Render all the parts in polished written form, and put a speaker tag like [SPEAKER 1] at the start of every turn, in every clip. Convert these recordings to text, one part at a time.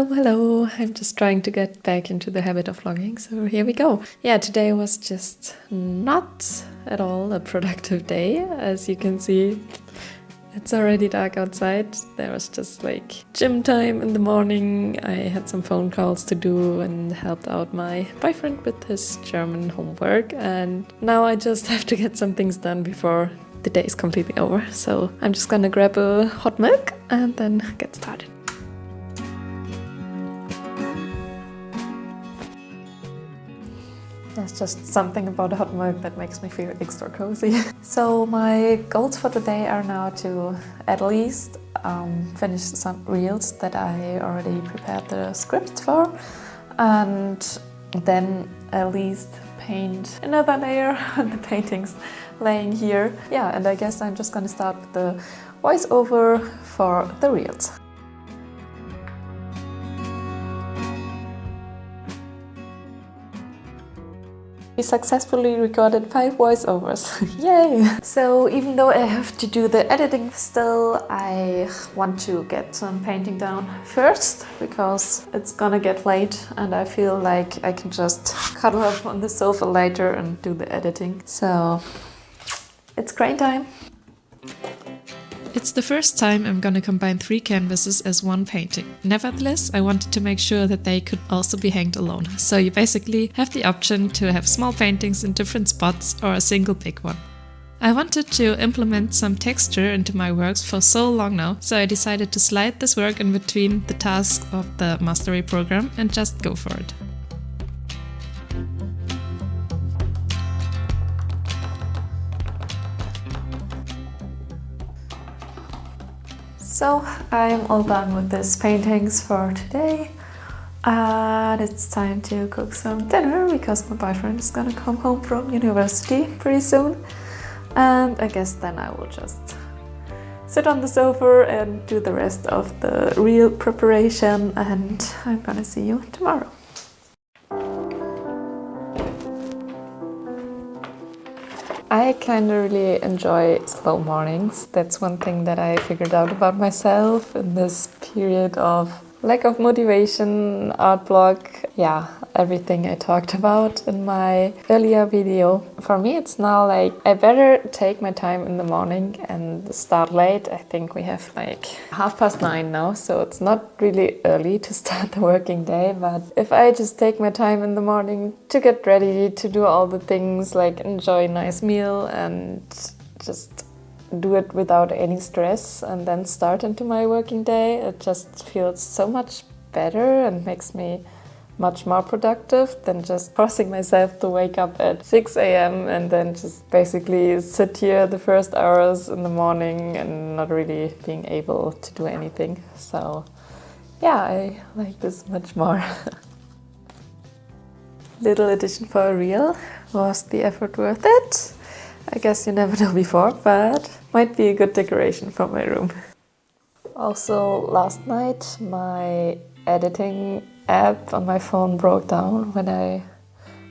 [SPEAKER 1] Hello. I'm just trying to get back into the habit of vlogging, so here we go. Yeah, today was just not at all a productive day. As you can see, it's already dark outside. There was just like gym time in the morning. I had some phone calls to do and helped out my boyfriend with his German homework. And now I just have to get some things done before the day is completely over. So I'm just gonna grab a hot milk and then get started. There's just something about a hot milk that makes me feel extra cozy. So my goals for today are now to at least finish some reels that I already prepared the script for, and then at least paint another layer on the paintings laying here. Yeah, and I guess I'm just gonna start with the voiceover for the reels. We successfully recorded 5 voiceovers. Yay! So even though I have to do the editing still, I want to get some painting down first because it's gonna get late and I feel like I can just cuddle up on the sofa later and do the editing. So it's crane time.
[SPEAKER 2] It's the first time I'm gonna combine 3 canvases as one painting. Nevertheless, I wanted to make sure that they could also be hanged alone. So you basically have the option to have small paintings in different spots or a single big one. I wanted to implement some texture into my works for so long now, so I decided to slide this work in between the tasks of the mastery program and just go for it.
[SPEAKER 1] So I'm all done with these paintings for today, and it's time to cook some dinner because my boyfriend is gonna come home from university pretty soon, and I guess then I will just sit on the sofa and do the rest of the reel preparation, and I'm gonna see you tomorrow. I kind of really enjoy slow mornings. That's one thing that I figured out about myself in this period of lack of motivation, art block, yeah, everything I talked about in my earlier video. For me, it's now like I better take my time in the morning and start late. I think we have like 9:30 now, so it's not really early to start the working day. But if I just take my time in the morning to get ready, to do all the things like enjoy a nice meal and just do it without any stress and then start into my working day, it just feels so much better and makes me much more productive than just forcing myself to wake up at 6 a.m. and then just basically sit here the first hours in the morning and not really being able to do anything. So yeah, I like this much more. Little addition for a reel. Was the effort worth it? I guess you never know before, but might be a good decoration for my room. Also, last night my editing app on my phone broke down when I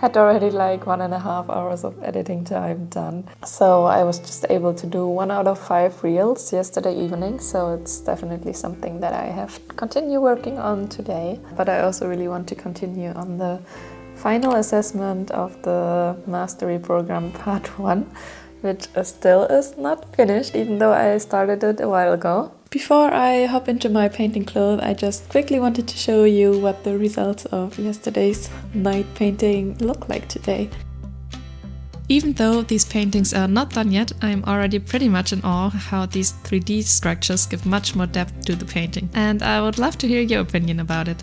[SPEAKER 1] had already like 1.5 hours of editing time done. So I was just able to do 1 out of 5 reels yesterday evening, so it's definitely something that I have to continue working on today. But I also really want to continue on the final assessment of the mastery program part 1, which still is not finished, even though I started it a while ago. Before I hop into my painting clothes, I just quickly wanted to show you what the results of yesterday's night painting look like today.
[SPEAKER 2] Even though these paintings are not done yet, I'm already pretty much in awe how these 3D structures give much more depth to the painting, and I would love to hear your opinion about it.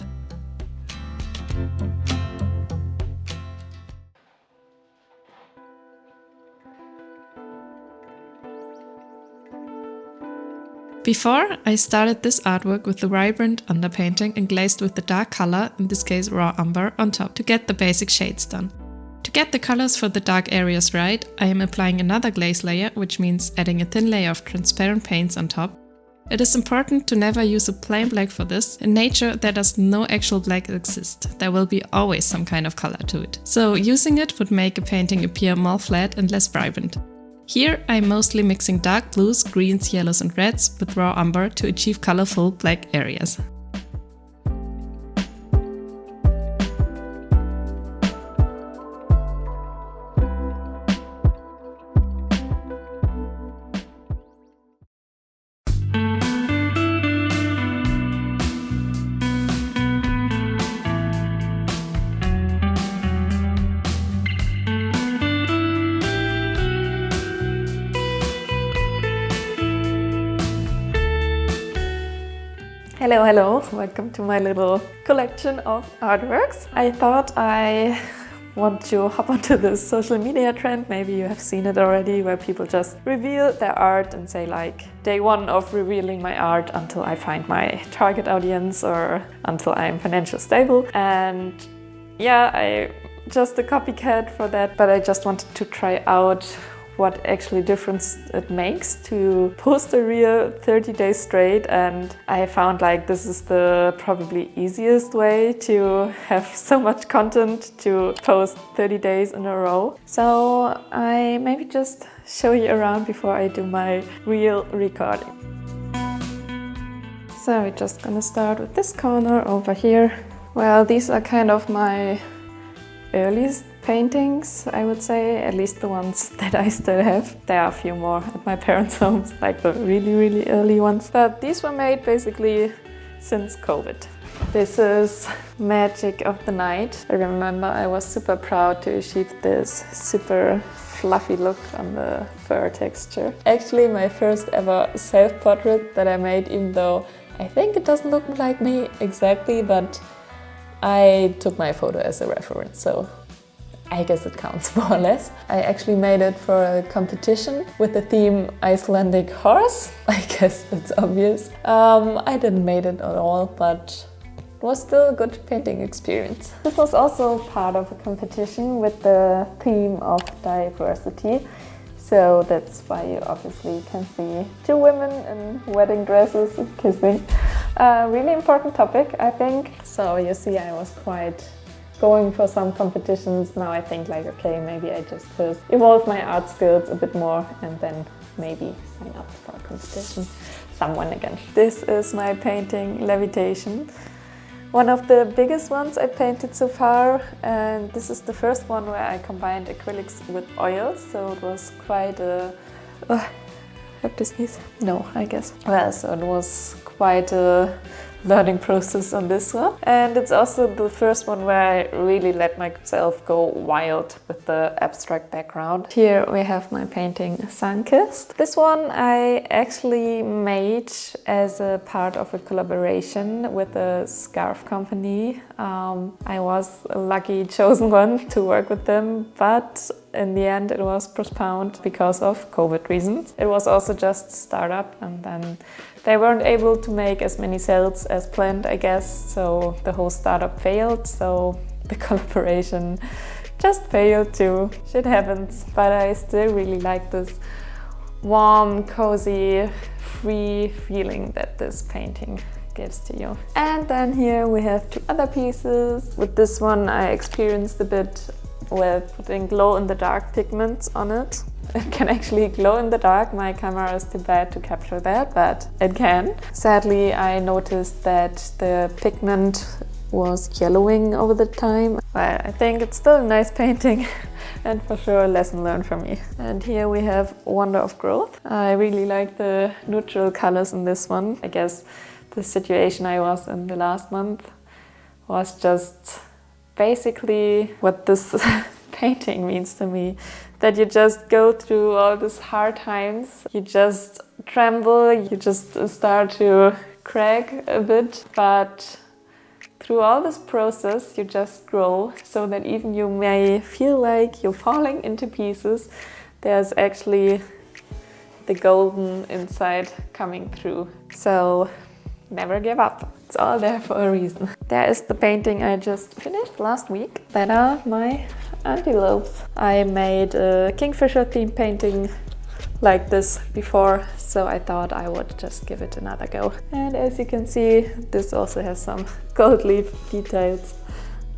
[SPEAKER 2] Before, I started this artwork with the vibrant underpainting and glazed with the dark color, in this case raw umber, on top to get the basic shades done. To get the colors for the dark areas right, I am applying another glaze layer, which means adding a thin layer of transparent paints on top. It is important to never use a plain black for this. In nature, there does no actual black exist. There will be always some kind of color to it. So using it would make a painting appear more flat and less vibrant. Here I'm mostly mixing dark blues, greens, yellows and reds with raw umber to achieve colorful black areas.
[SPEAKER 1] Hello, welcome to my little collection of artworks. I thought I want to hop onto this social media trend. Maybe you have seen it already, where people just reveal their art and say like, day one of revealing my art until I find my target audience or until I'm financially stable. And yeah, I just a copycat for that, but I just wanted to try out what actually difference it makes to post a reel 30 days straight, and I found like this is the probably easiest way to have so much content to post 30 days in a row. So I maybe just show you around before I do my reel recording. So we're just gonna start with this corner over here. Well, these are kind of my earliest paintings, I would say, at least the ones that I still have. There are a few more at my parents' homes, like the really early ones. But these were made basically since COVID. This is Magic of the Night. I remember I was super proud to achieve this super fluffy look on the fur texture. Actually my first ever self-portrait that I made, even though I think it doesn't look like me exactly, but I took my photo as a reference, so I guess it counts more or less. I actually made it for a competition with the theme Icelandic horse. I guess it's obvious. I didn't make it at all, but it was still a good painting experience. This was also part of a competition with the theme of diversity. So that's why you obviously can see two women in wedding dresses kissing. Really important topic, I think. So you see, I was quite going for some competitions. Now I think like, okay, maybe I just first evolve my art skills a bit more and then maybe sign up for a competition. Someone again. This is my painting Levitation. One of the biggest ones I painted so far, and this is the first one where I combined acrylics with oils, so it was quite a... have to sneeze? No, I guess. Well, so it was quite a learning process on this one. And it's also the first one where I really let myself go wild with the abstract background. Here we have my painting Sunkissed. This one I actually made as a part of a collaboration with a scarf company. I was a lucky chosen one to work with them, but in the end it was postponed because of COVID reasons. It was also just a startup, and then they weren't able to make as many sales as planned, I guess, so the whole startup failed, so the collaboration just failed too. Shit happens, but I still really like this warm, cozy, free feeling that this painting gives to you. And then here we have two other pieces. With this one I experienced a bit with putting glow-in-the-dark pigments on it. It can actually glow in the dark. My camera is too bad to capture that, but it can. Sadly, I noticed that the pigment was yellowing over the time. But I think it's still a nice painting and for sure a lesson learned from me. And here we have Wonder of Growth. I really like the neutral colors in this one. I guess the situation I was in the last month was just basically what this painting means to me. That you just go through all these hard times, you just tremble, you just start to crack a bit, but through all this process you just grow, so that even you may feel like you're falling into pieces, there's actually the golden inside coming through. So never give up. It's all there for a reason. There is the painting I just finished last week. That are my antelopes. I made a kingfisher themed painting like this before, so I thought I would just give it another go. And as you can see, this also has some gold leaf details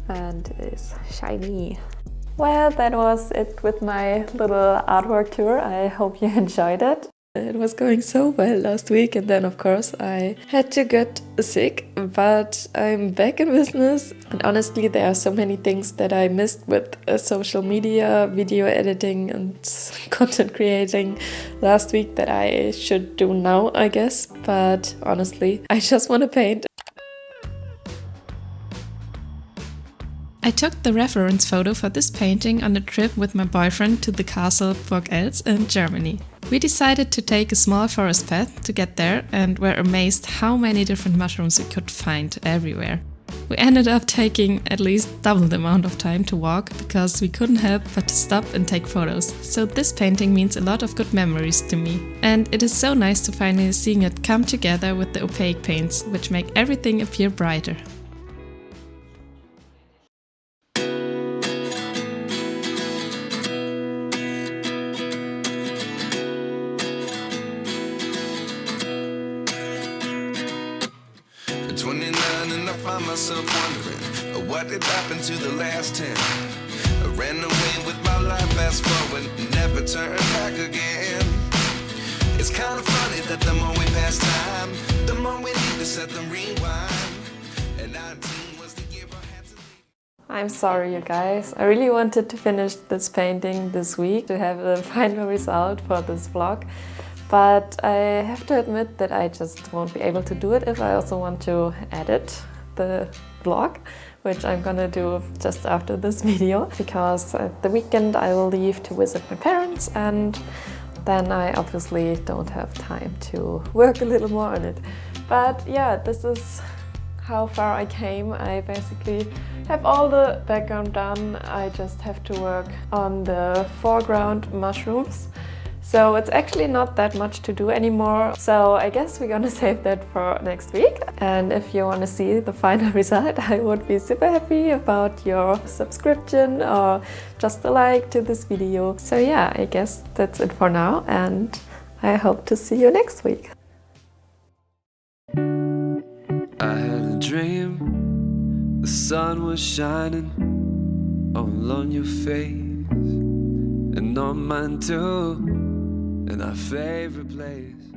[SPEAKER 1] and is shiny. Well, that was it with my little artwork tour. I hope you enjoyed it. It was going so well last week, and then of course I had to get sick, but I'm back in business. And honestly, there are so many things that I missed with social media, video editing and content creating last week that I should do now, I guess. But honestly, I just want to paint.
[SPEAKER 2] I took the reference photo for this painting on a trip with my boyfriend to the castle Burg Els in Germany. We decided to take a small forest path to get there and were amazed how many different mushrooms we could find everywhere. We ended up taking at least double the amount of time to walk because we couldn't help but to stop and take photos. So this painting means a lot of good memories to me. And it is so nice to finally seeing it come together with the opaque paints, which make everything appear brighter.
[SPEAKER 3] At 29 and I find myself wondering what did happen to the last 10. I ran away with my life, fast forward, never turn back again. It's kind of funny that the more we pass time, the more we need to set them rewind. And 19 was the year I had to leave.
[SPEAKER 1] I'm sorry, you guys. I really wanted to finish this painting this week to have the final result for this vlog. But I have to admit that I just won't be able to do it if I also want to edit the vlog, which I'm gonna do just after this video, because at the weekend I will leave to visit my parents, and then I obviously don't have time to work a little more on it. But yeah, this is how far I came. I basically have all the background done. I just have to work on the foreground mushrooms. So it's actually not that much to do anymore. So I guess we're gonna save that for next week. And if you want to see the final result, I would be super happy about your subscription or just a like to this video. So yeah, I guess that's it for now, and I hope to see you next week.
[SPEAKER 4] I had a dream, the sun was shining all on your face and on mine too, in our favorite place.